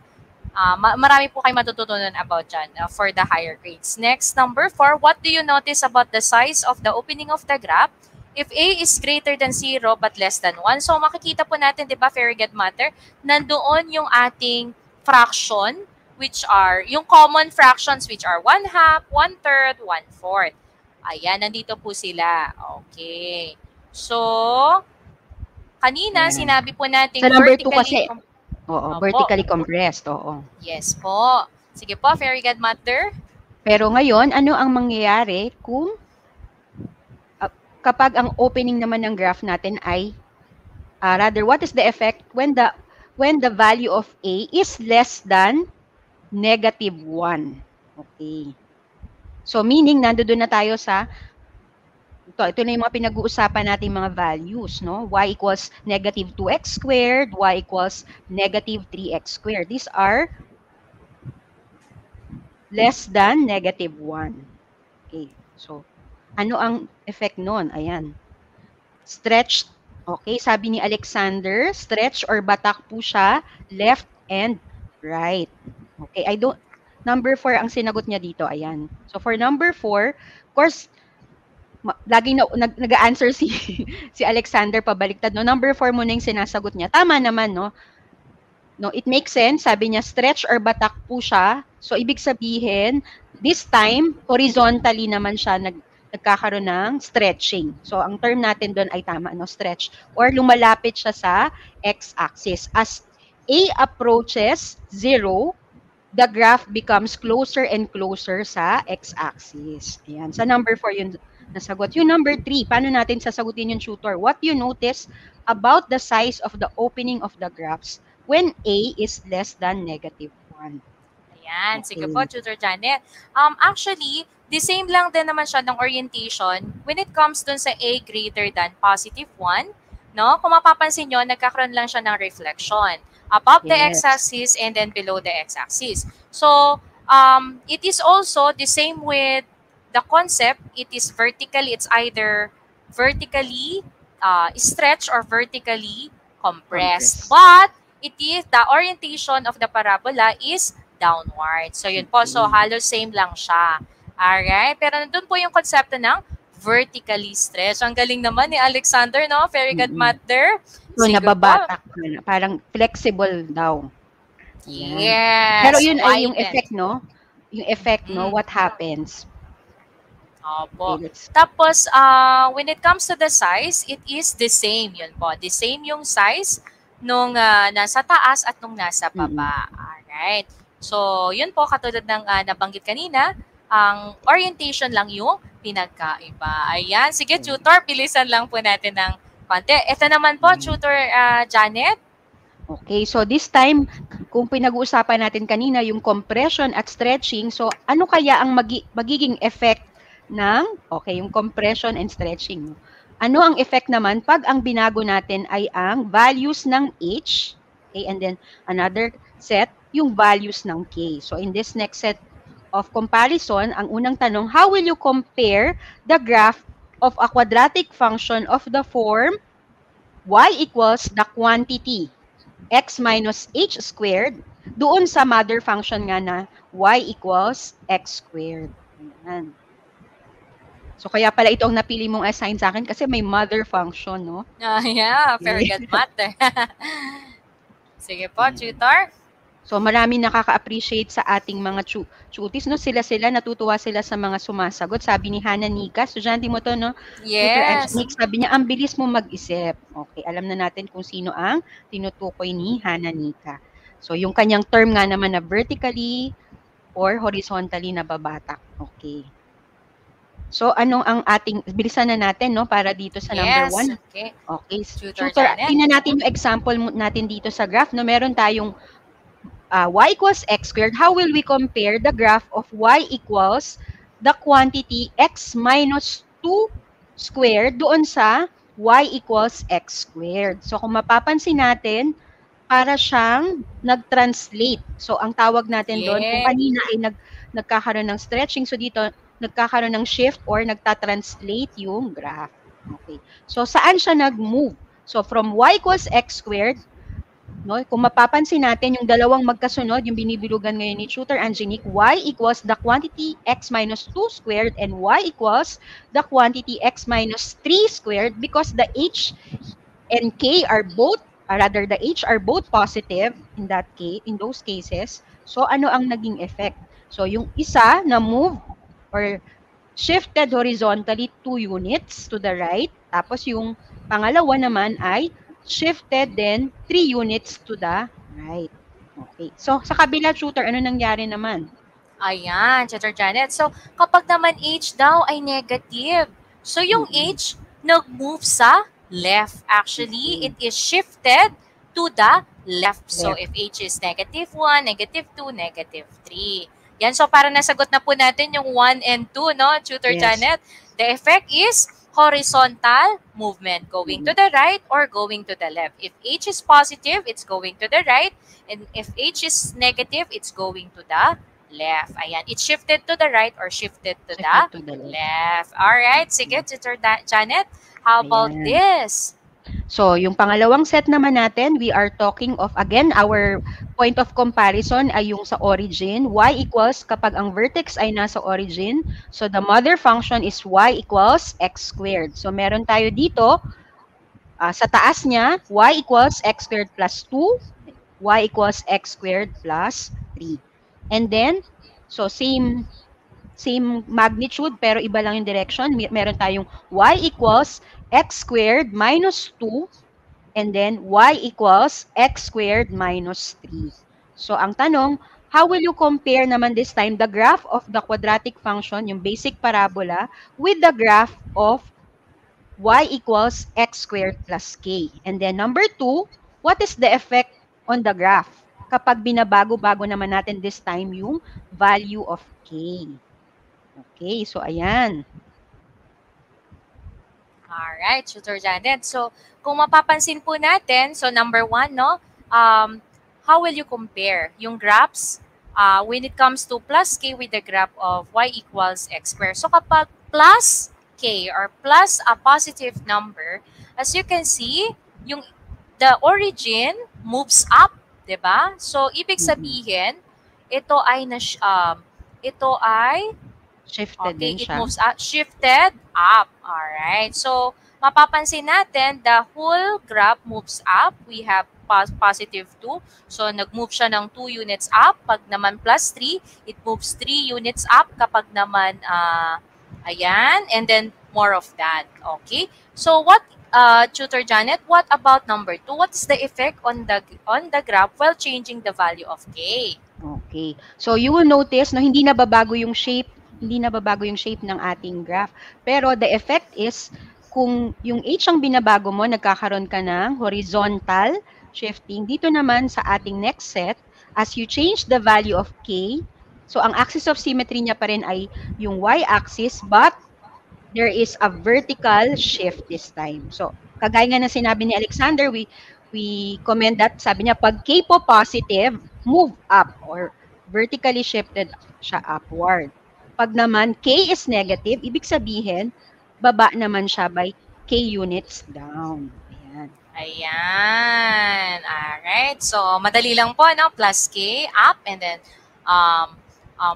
Marami po kayo matututunan about dyan for the higher grades. Next, number 4, what do you notice about the size of the opening of the graph if a is greater than 0 but less than 1? So, makikita po natin, di ba, fairy godmother, nandoon yung ating fraction, which are yung common fractions, which are 1/2, 1/3, 1/4. Ayan, nandito po sila. Okay. So, kanina, sinabi po natin sa number 2 kasi, vertically compressed. Oo. Yes po. Sige po, fairy godmother. Pero ngayon, ano ang mangyayari kung kapag ang opening naman ng graph natin ay, rather, what is the effect when the value of a is less than negative 1. Okay. So, meaning, nandoon na tayo sa, ito na yung mga pinag-uusapan natin mga values, no? Y equals negative 2x squared, y equals negative 3x squared. These are less than negative 1. Okay. So, ano ang effect nun? Ayan. Stretched. Okay. Sabi ni Alexander, stretch or batak po siya, left and right. Okay, number 4 ang sinagot niya dito, ayan. So for number 4, of course, laging nag-answer si Alexander pabaliktad, no? Number 4 muna yung sinasagot niya. Tama naman, no? No, it makes sense. Sabi niya, stretch or batak po siya. So ibig sabihin, this time, horizontally naman siya nagkakaroon ng stretching. So ang term natin doon ay tama, no? Stretch. Or lumalapit siya sa x-axis. As a approaches 0, the graph becomes closer and closer sa x-axis. Ayan. Sa number 4 yung nasagot. Yung number 3, paano natin sasagutin yung tutor? What you notice about the size of the opening of the graphs when a is less than negative 1? Ayan. Okay. Sige po, Tutor Janet. Actually, the same lang din naman siya ng orientation when it comes dun sa a greater than positive 1. No? Kung mapapansin nyo, nagkakaroon lang siya ng reflection above the x-axis and then below the x-axis. So, it is also the same with the concept. It is vertically, it's either vertically stretched or vertically compressed. But, it is, the orientation of the parabola is downward. So, yun po. So, halos same lang siya. Alright? Pero nandun po yung konsepto ng vertically stretched. Ang galing naman ni Alexander, no? Fairy godmother. So, nababatak na. Parang flexible daw. Ayan. Yes. Pero yun ay yung effect, no? Yung effect, no? What happens? Opo. Okay, tapos, when it comes to the size, it is the same. Yun po. The same yung size nung nasa taas at nung nasa baba. Alright. So, yun po, katulad ng nabanggit kanina, ang orientation lang yung pinagkaiba. Ayan. Sige, tutor, bilisan lang po natin ng konti. Ito naman po, tutor Janet. Okay, so this time, kung pinag-uusapan natin kanina yung compression at stretching, so ano kaya ang magiging effect ng, yung compression and stretching? Ano ang effect naman pag ang binago natin ay ang values ng h, okay, and then another set, yung values ng k. So in this next set of comparison, ang unang tanong, how will you compare the graph of a quadratic function of the form y equals the quantity x minus h squared doon sa mother function nga na y equals x squared. Ayan. So, kaya pala ito ang napili mong assign sa akin kasi may mother function, no? Yeah, very good math. Sige po, tutor. So, marami nakaka-appreciate sa ating mga tuties, no? Sila natutuwa sila sa mga sumasagot. Sabi ni Hana Nika, estudyante mo to, no? Yes. Tutor, sabi niya, ang bilis mo mag-isip. Okay, alam na natin kung sino ang tinutukoy ni Hana Nika. So, yung kanyang term nga naman na vertically or horizontally na babatak. Okay. So, anong ang ating, bilisan na natin, no? Para dito sa number 1. Okay. Okay. Tutor, tingnan natin yung example natin dito sa graph, no? Meron tayong y equals x squared. How will we compare the graph of y equals the quantity x minus 2 squared doon sa y equals x squared? So, kung mapapansin natin, para siyang nag-translate. So, ang tawag natin doon, kung kanina ay nagkakaroon ng stretching, so dito, nagkakaroon ng shift or nagta-translate yung graph. Okay. So, saan siya nag-move? So, from y equals x squared, no? Kung mapapansin natin, yung dalawang magkasunod, yung binibilugan ngayon ni Tutor Angenique, y equals the quantity x minus 2 squared and y equals the quantity x minus 3 squared because the h and k are both, rather the h are both positive in that case, in those cases. So, ano ang naging effect? So, yung isa na move or shifted horizontally 2 units to the right, tapos yung pangalawa naman ay shifted then 3 units to the right. Okay. So, sa kabila, Tutor, ano nangyari naman? Ayan, Tutor Janet. So, kapag naman H daw ay negative, so yung H nag-move sa left. Actually, it is shifted to the left. So, if H is negative 1, negative 2, negative 3. Yan, so para nasagot na po natin yung 1 and 2, no, Tutor Janet? The effect is horizontal movement, going to the right or going to the left. If H is positive, it's going to the right. And if H is negative, it's going to the left. Ayan, it's shifted to the right or shifted to the left. Alright, sige, Tutor Janet, how about this? So, yung pangalawang set naman natin, we are talking of, again, our point of comparison ay yung sa origin. Y equals kapag ang vertex ay nasa origin. So, the mother function is y equals x squared. So, meron tayo dito, sa taas niya, y equals x squared plus 2, y equals x squared plus 3. And then, so same magnitude pero iba lang yung direction. Meron tayong y equals x squared minus 2 and then y equals x squared minus 3. So, ang tanong, how will you compare naman this time the graph of the quadratic function, yung basic parabola, with the graph of y equals x squared plus k? And then number 2, what is the effect on the graph kapag binabago-bago naman natin this time yung value of k? Okay, so ayan. Alright, Tutor Janet. So, kung mapapansin po natin, so number 1, no, how will you compare yung graphs when it comes to plus k with the graph of y equals x squared? So, kapag plus k or plus a positive number, as you can see, the origin moves up, diba? So, ibig sabihin, ito ay shifted din siya. It moves up, shifted up. Alright. So, mapapansin natin, the whole graph moves up. We have positive 2. So, nag-move siya ng 2 units up. Pag naman plus 3, it moves 3 units up. Kapag naman, ayan, and then more of that. Okay? So, what, Tutor Janet, what about number 2? What is the effect on the graph while changing the value of k? Okay. So, you will notice na hindi nababago yung shape ng ating graph. Pero the effect is, kung yung h ang binabago mo, nagkakaroon ka ng horizontal shifting. Dito naman sa ating next set, as you change the value of k, so ang axis of symmetry niya pa rin ay yung y-axis, but there is a vertical shift this time. So, kagaya nga na sinabi ni Alexander, we comment that, sabi niya, pag k po positive, move up or vertically shifted siya upward. Pag naman k is negative, ibig sabihin, baba naman siya by k units down. Ayan. Ayan. Alright. So, madali lang po, no? Plus K, up, and then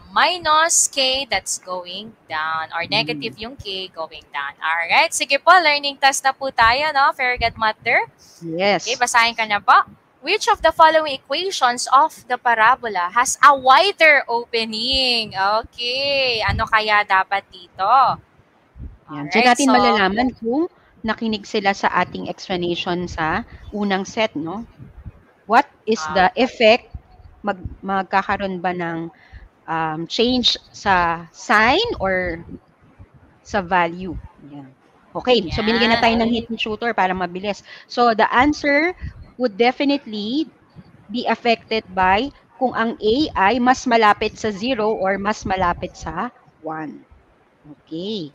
minus K, that's going down. Or negative yung K going down. Alright. Sige po, learning test na po tayo, no? Very good, Mother. Yes. Okay, basahin ka na po. Which of the following equations of the parabola has a wider opening? Okay. Ano kaya dapat dito? Yan. Diyan natin malalaman kung nakinig sila sa ating explanation sa unang set, no? What is the effect? Magkakaroon ba ng change sa sign or sa value? Yan. Okay, so binigyan na tayo ng hint ni tutor para mabilis. So the answer would definitely be affected by kung ang A ay mas malapit sa 0 or mas malapit sa 1. Okay.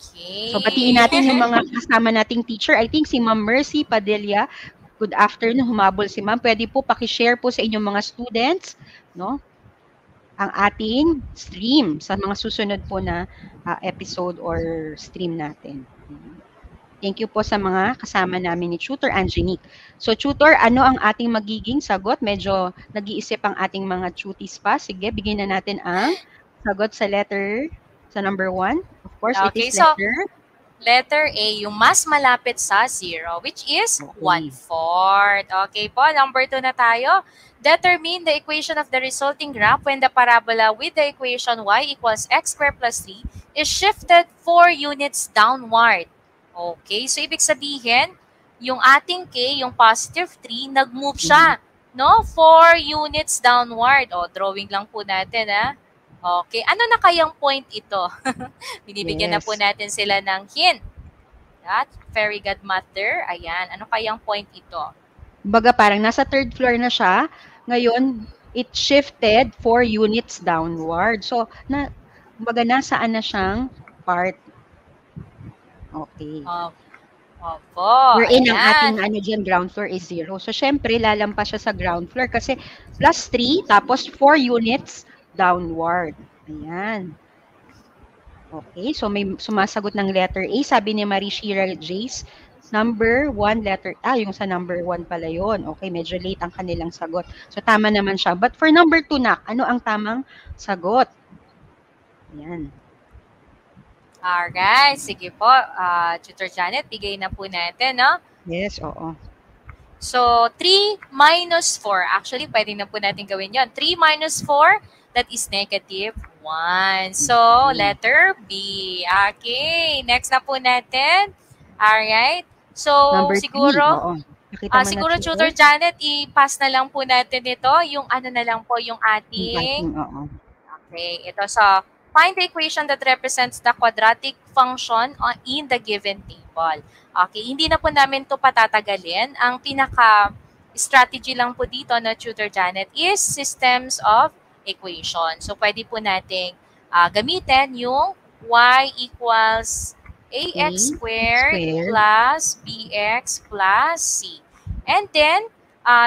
So, batiin natin yung mga kasama nating teacher. I think si Ma'am Mercy Padilla. Good afternoon. Humabol si Ma'am. Pwede po pakishare po sa inyong mga students, no? Ang ating stream sa mga susunod po na episode or stream natin. Thank you po sa mga kasama namin ni Tutor Angenique. So, Tutor, ano ang ating magiging sagot? Medyo nag-iisip ang ating mga tuties pa. Sige, bigyan na natin ang sagot sa letter, sa number 1. Of course, okay, it is letter A, yung mas malapit sa 0, which is 1/4. Okay po, number 2 na tayo. Determine the equation of the resulting graph when the parabola with the equation y equals x squared plus 3 is shifted 4 units downward. Okay, so ibig sabihin, yung ating k, yung positive 3, nag-move siya, no? 4 units downward. O, drawing lang po natin, ha? Okay, ano na kayang point ito? Binibigyan na po natin sila ng hint. That, very good, Mother. Ayan, ano kayang point ito? Baga parang nasa 3rd floor na siya. Ngayon, it shifted 4 units downward. So, baga nasaan na siyang part. Okay. Opo. Wherein ang ating ground floor is 0. So, syempre, lalampas siya sa ground floor kasi plus 3, tapos 4 units downward. Ayan. Okay, so may sumasagot ng letter A. Sabi ni Marie Shira Jace, number 1 letter, yung sa number 1 pala yun. Okay, medyo late ang kanilang sagot. So, tama naman siya. But for number 2, ano ang tamang sagot? Ayan. Alright, sige po. Tutor Janet, bigay na po natin, no? Yes, oo. So, 3 minus 4. Actually, pwede na po natin gawin yon. 3 minus 4, that is negative 1. So, letter B. Okay, next na po natin. Alright. So, number siguro, siguro Tutor Janet, i-pass na lang po natin ito. Yung ano na lang po, yung ating. Okay, ito sa find the equation that represents the quadratic function in the given table. Okay, hindi na po namin ito patatagalin. Ang pinaka-strategy lang po dito na Tutor Janet is systems of equation. So, pwede po nating gamitin yung y equals ax squared plus bx plus c. And then,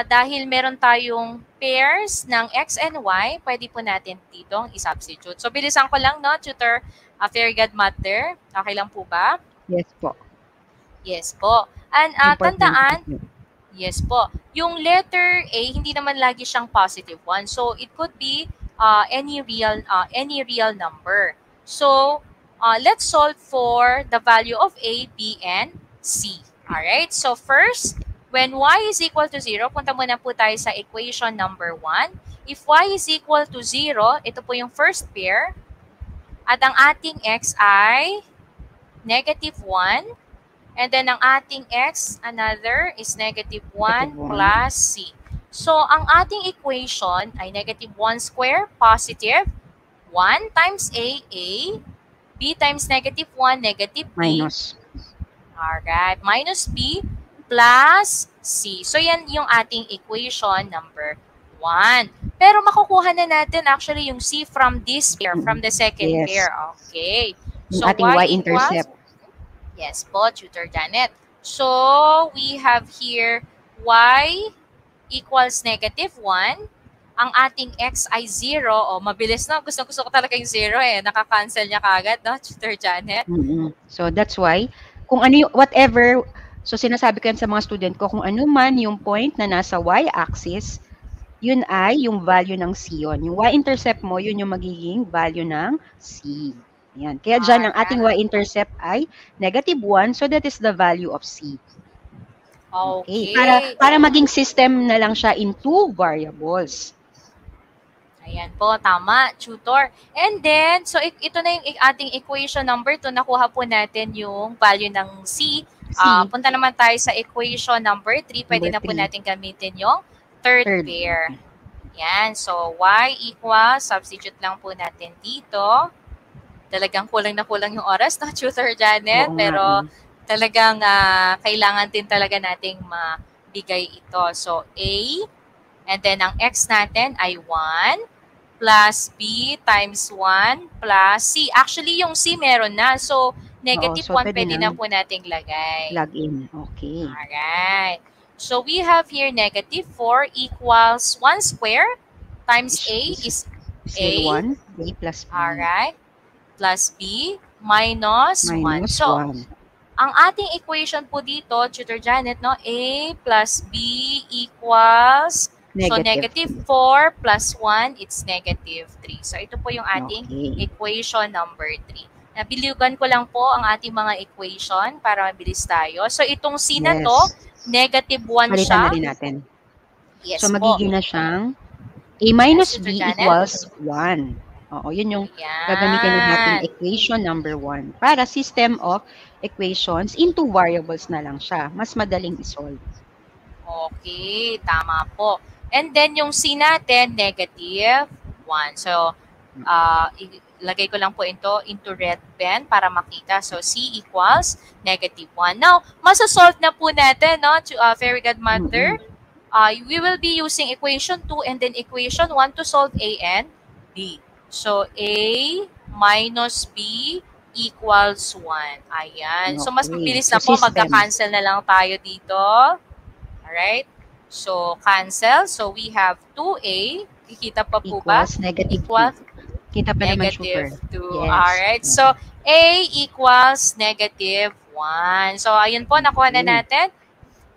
dahil meron tayong pairs ng x and y, pwede po natin ditong i-substitute. So, bilisan ko lang, no, Tutor Very good, Mother. Okay lang po ba? Yes po. Yes po. And tandaan, yes po. Yung letter A, hindi naman lagi siyang positive one. So, it could be any real number. So, let's solve for the value of A, B, and C. Alright? So, first, when y is equal to 0, punta muna po tayo sa equation number 1. If y is equal to 0, ito po yung first pair. At ang ating x ay negative 1. And then ang ating x, another, is negative 1 plus c. So, ang ating equation ay negative 1 square, positive 1 times a, b times negative 1, negative b. Minus. Alright, minus b plus c. So, yan yung ating equation number 1. Pero makukuha na natin actually yung c from this pair, from the second pair. Okay. So, yung ating y-intercept. Yes po, Tutor Janet. So, we have here y equals negative 1. Ang ating x ay 0. O, mabilis na. Gusto ko talaga yung 0 eh. Nakaka-cancel niya kagad, no, Tutor Janet? So, that's why, kung ano yung, whatever So sinasabi ko yan sa mga student ko, kung ano man yung point na nasa y-axis, yun ay yung value ng C yun. Yung y-intercept mo, yun yung magiging value ng C. Ayan. Kaya dyan, ang ating y-intercept ay -1, so that is the value of C. Okay. Para maging system na lang siya in 2 variables. Ayan po, tama, tutor. And then, so ito na yung ating equation number 2. Nakuha po natin yung value ng C. Punta naman tayo sa equation number 3. Pwede na po natin gamitin yung third pair. Yan. So, y equals, substitute lang po natin dito. Talagang kulang na kulang yung oras, no, Tutor Janet? Pero talagang kailangan din talaga nating mabigay ito. So, A, and then ang x natin ay 1, plus B times 1 plus C. Actually, yung C meron na. So, -1 pwede na po nating lagay. Log in. Okay. Alright. So, we have here -4 equals 1 square times A is A. 1, A plus B. Alright. Plus B minus 1. So, ang ating equation po dito, Tutor Janet, no? A plus B equals, so -4 plus 1, it's -3. So, ito po yung ating equation number 3. Nabiliugan ko lang po ang ating mga equation para mabilis tayo. So, itong C na to, -1 siya. Palitan na rin natin. Yes so, magiging na siyang A minus B equals 1. Oo, yun yung gagamitin na natin equation number 1. Para system of equations into variables na lang siya. Mas madaling isolve. Okay, tama po. And then yung C natin, -1. So, ilagay ko lang po ito into red pen para makita. So, C equals -1. Now, masasolve na po natin, no, Fairy Godmother. We will be using equation 2 and then equation 1 to solve A and B. So, A minus B equals 1. Ayan. So, mas mabilis na po. Magka-cancel na lang tayo dito. Alright. So, cancel. So, we have 2A. Kikita pa po ba? Equals kita pa naman, super. -2. Yes. Alright. So, A equals -1. So, ayun po. Nakuha na natin.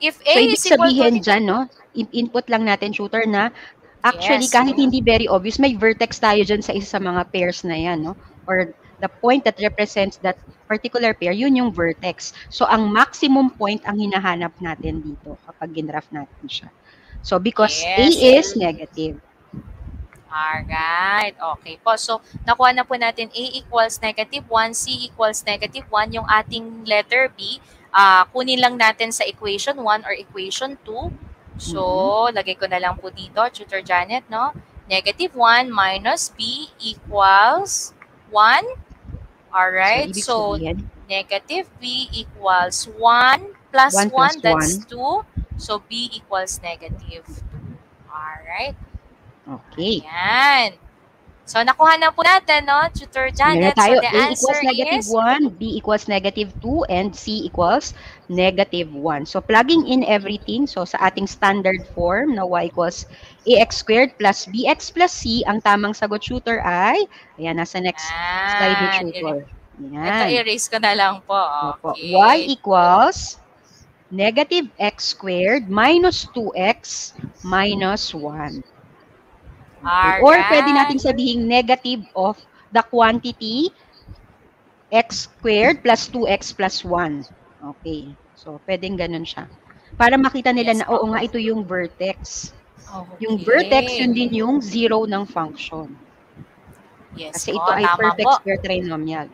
If A so, is equal sabihin dyan, no? Input lang natin, shooter, na actually, kahit hindi very obvious, may vertex tayo dyan sa isa sa mga pairs na yan, no? Or the point that represents that particular pair, yun yung vertex. So, ang maximum point ang hinahanap natin dito kapag ginraph natin siya. So, because A is negative. Alright. Okay po. So, nakuha na po natin A equals -1, C equals -1. Yung ating letter B, kunin lang natin sa equation 1 or equation 2. So, lagay ko na lang po dito, Tutor Janet, no? -1 minus B equals 1. Alright. So, -B equals 1 plus 1, that's 2. So, B equals -2. Alright. Okay. Ayan. So, nakuha na po natin, no, Tutor Janet. Tayo, so, the A answer equals -1, B equals -2, and C equals -1. So, plugging in everything. So, sa ating standard form na Y equals AX squared plus BX plus C, ang tamang sagot, shooter, ay, ayan, nasa next slide ni shooter. Ayan. Ito, erase ko na lang po. Okay. Y equals -x squared minus 2x minus 1. Alright. Or pwede natin sabihin negative of the quantity x squared plus 2x plus 1. Okay. So, pwedeng ganun siya. Para makita nila na, oo nga, ito yung vertex. Okay. Yung vertex, yun din yung zero ng function. Yes. Kasi ito ay perfect square trinomial.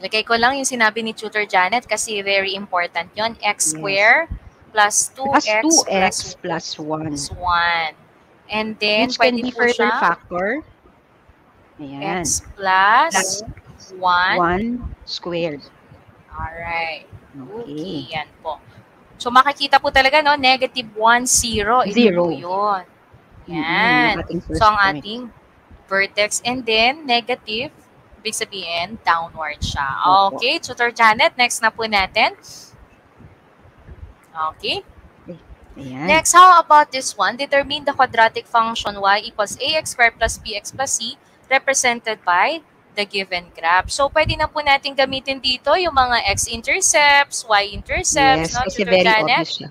Lagay ko lang yung sinabi ni Tutor Janet kasi very important yon. X squared plus 2x plus 1. And then, which can be further factor. Ayan. X plus 1 squared. Alright. Okay. Yan po. So, makikita po talaga, no? -1, 0. Ito po yun. Yan. So, ang ating vertex. And then, negative. Ibig sabihin, downward siya. Okay, Tutor Janet. Next na po natin. Okay. Ayan. Next, how about this one? Determine the quadratic function y equals ax squared plus bx plus c represented by the given graph. So, pwede na po natin gamitin dito yung mga x-intercepts, y-intercepts, Yes, no, kasi Tutor very Janet? obvious siya.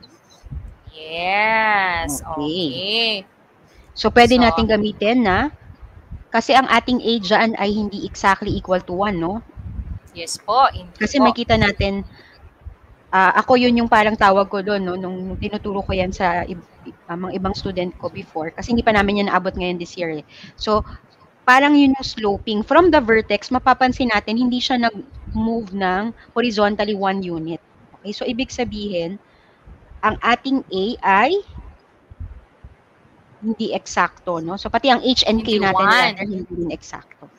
Yes, Okay. okay. So, pwede So, natin gamitin na, kasi ang ating a dyan ay hindi exactly equal to 1, no? yes po, hindi Kasi po. makita natin, ako yun yung parang tawag ko doon, no? Nung tinuturo ko yan sa mga ibang student ko before. Kasi hindi pa namin yan naabot ngayon this year. So, parang yun yung sloping. From the vertex, mapapansin natin, hindi siya nag-move ng horizontally 1 unit. Okay, so ibig sabihin, ang ating A ay hindi eksakto, no? So pati ang H and K Hindi natin, 1. rather, hindi rin eksakto.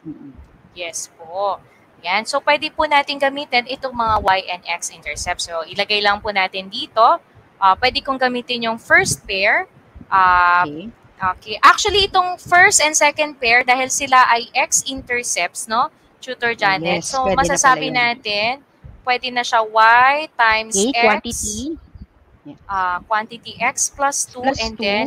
Yes po. Yan. So, pwede po natin gamitin itong mga y and x intercepts. So, ilagay lang po natin dito. Pwede kong gamitin yung first pair. Okay. Okay. Actually, itong first and second pair, dahil sila ay x-intercepts, no, Tutor Janet? Yes, so, pwede na masasabi pala yun. natin, pwede na siya y times A, x, quantity x plus 2, plus and 2, then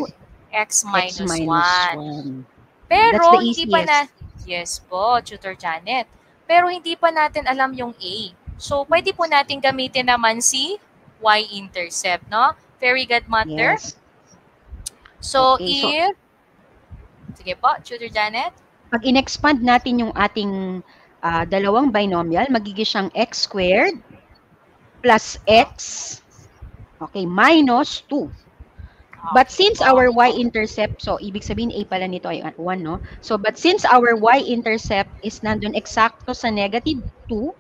x x minus 1. minus 1. Pero, That's the hindi pa na, easiest. yes po, Tutor Janet. Pero, hindi pa natin alam yung A. So, pwede po natin gamitin naman si y-intercept, no? Very good, Mother. Yes. So, Okay, sige po, Tutor Janet. Pag in-expand natin yung ating dalawang binomial, magiging siyang x squared plus x, okay, minus 2. But since our y-intercept, so ibig sabihin A pala nito ay 1, no? So, but since our y-intercept is nandun eksakto sa negative 2,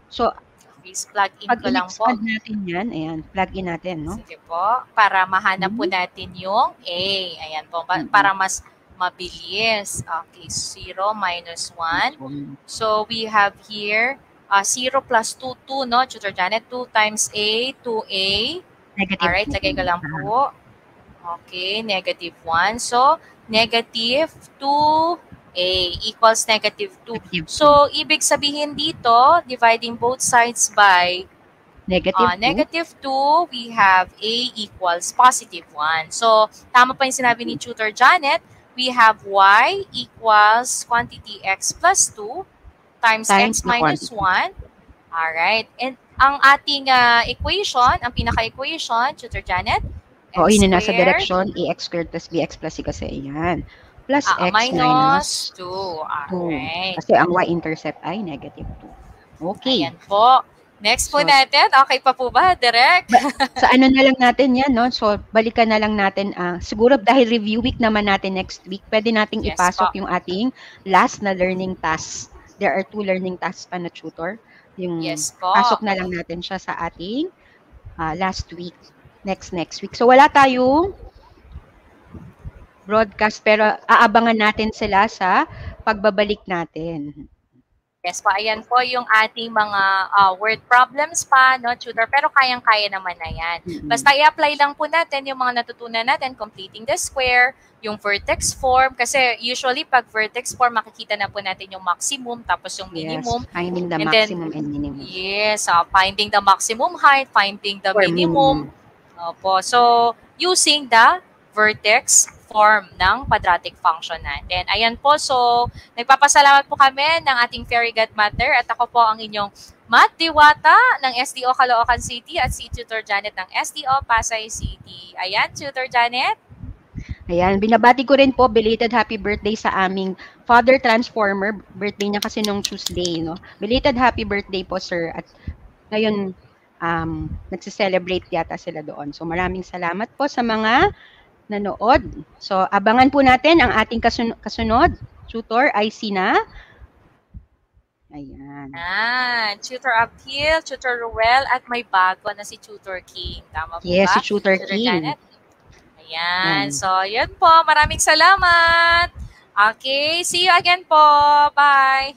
so, Please plug in pag ko lang po. in-expand natin yan, ayan, plug in natin, no? Sige po, para mahanap po natin yung A. Ayan po, para mas mabilis. Okay, 0 minus 1. So, we have here 0 plus 2, 2, no? Tutor Janet, 2 times A, 2A. Negative. Alright, lagay ko lang po. Okay, negative 1. So, negative 2A equals negative 2. So, ibig sabihin dito, dividing both sides by negative 2, we have A equals positive 1. So, tama pa yung sinabi ni Tutor Janet, we have Y equals quantity X plus 2 times X minus 1. Alright, and ang ating equation, ang pinaka-equation, Tutor Janet, Oo, yun na nasa direction, ax squared plus bx plus c kasi, ayan. Plus x minus 2. Alright. Kasi ang y-intercept ay negative 2. Okay. Ayan po. Next po natin. Okay pa po ba, Direk? Sa ano na lang natin yan, no? So, balikan na lang natin. Siguro dahil review week naman natin next week, pwede nating ipasok yung ating last na learning tasks. There are 2 learning tasks pa na tutor. Yung pasok na lang natin siya sa ating last week. Next week. So, wala tayong broadcast, pero aabangan natin sila sa pagbabalik natin. Yes po, ayan po yung ating mga word problems pa, no, tutor, pero kayang-kaya naman na yan. Basta i-apply lang po natin yung mga natutunan natin, completing the square, yung vertex form, kasi usually pag vertex form, makikita na po natin yung maximum, tapos yung minimum. Yes, finding the maximum and minimum. Yes, finding the maximum height, finding the minimum. Opo. So, using the vertex form ng quadratic function natin. Ayan po. So, nagpapasalamat po kami ng ating Fairy Godmother at ako po ang inyong Math Diwata ng SDO Caloocan City at si Tutor Janet ng SDO Pasay City. Ayan, Tutor Janet. Ayan, binabati ko rin po belated happy birthday sa aming Father Transformer. Birthday niya kasi nung Tuesday, no? Belated happy birthday po, sir. At ngayon, nagse-celebrate yata sila doon. So, maraming salamat po sa mga nanood. So, abangan po natin ang ating kasunod. Tutor ay sina? Ayan. Tutor Appeal, Tutor Ruel, at may bago na si Tutor King. Tama po ba? Yes, si Tutor King. Janet? Ayan. So, yun po. Maraming salamat. Okay. See you again po. Bye.